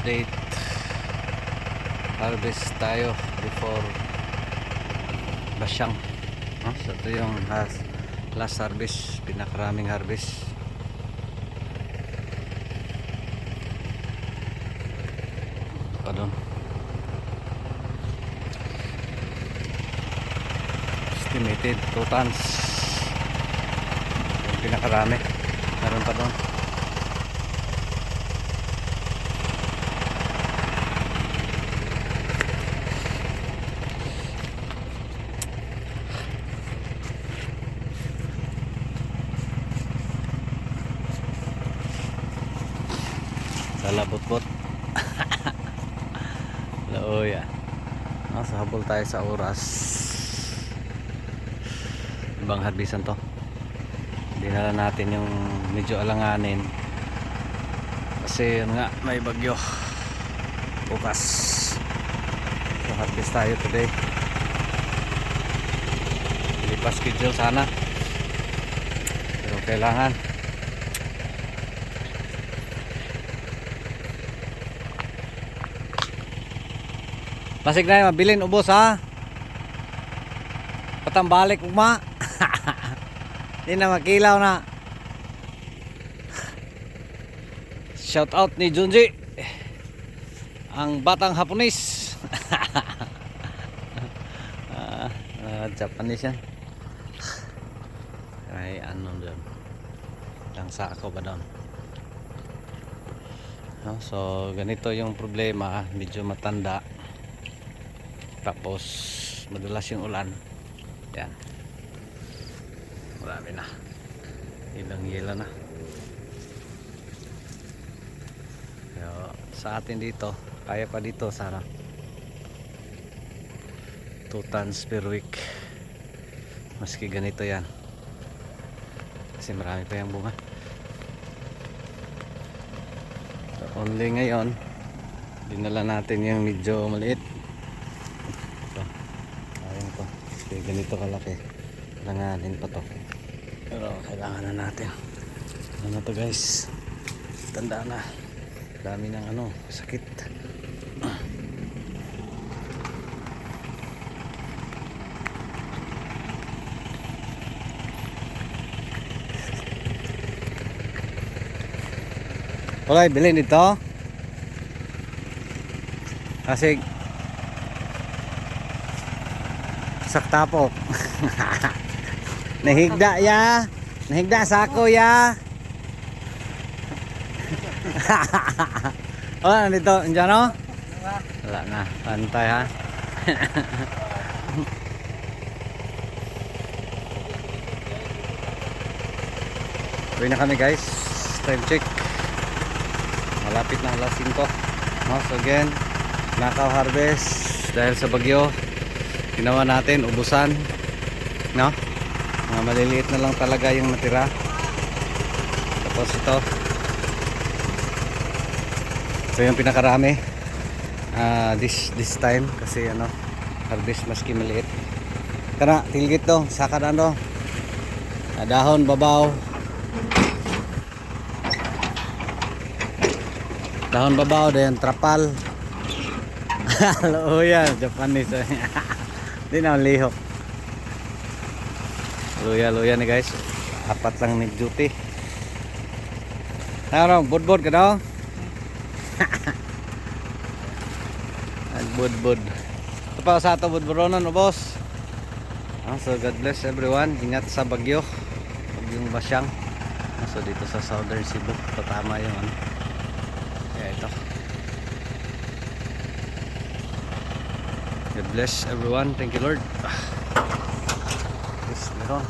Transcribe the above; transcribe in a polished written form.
update. Harvest tayo before Basyang. So ito yung last harvest, pinakaraming harvest. Pa doon. Estimated 2 tons. Yung pinakarami. Meron pa doon. Labot-bot. Oo yan. Sa habol tayo sa oras. Ibang harbisan to. Dinala natin yung medyo alanganin. Kasi yun nga, may bagyo. Bukas. So harvest tayo today. Hindi pa schedule sana. Pero kailangan. Pasig na mabilin ubos ha. Patambalik ugma. Hindi na makilaw na. Shout out ni Junji. Ang batang Haponis. Japanese yan. Ay ano doon. Langsa ako ba doon? No, so ganito yung problema, medyo matanda. Tapos madalas yung ulan. Yan. Marami na. Ilang yelo na. Pero sa atin dito, kaya pa dito sana. 2 tons per week. Maski ganito yan. Kasi marami pa yung bunga. So, only ngayon, dinala natin yung medyo maliit. Okay, ganito kalaki. Langanin pa to. Pero kailangan na natin. Ano to guys? Tanda na. Dami ng sakit. Alright, bilhin dito. Kasi saktapok. Nahigda ya. Nahigda sako ya. Oh, nandito, andyan o? Wala na, pantay ha. Uwi na kami guys. Time check. Malapit na alas 5. So again, nakaw harvest dahil sa bagyo. Ginawa natin, ubusan, no? Mga maliliit na lang talaga yung natira. Tapos ito yung pinakarami this time kasi harvest maski maliit. Kana tilgit to, saka na dahon babaw. Dahon babaw dayon trapal. Hello yan, Japanese. Hindi na lihok. Luya ni guys. 4 lang ni duty. Ano, budbud ka daw? Budbud. Ito pa sa ato budburonon, boss. So God bless everyone. Ingat sa bagyo. Bagyong Basyang. So dito sa Southern Cebu. Tama yung Kaya ito. God bless everyone. Thank you Lord. Yes, meron.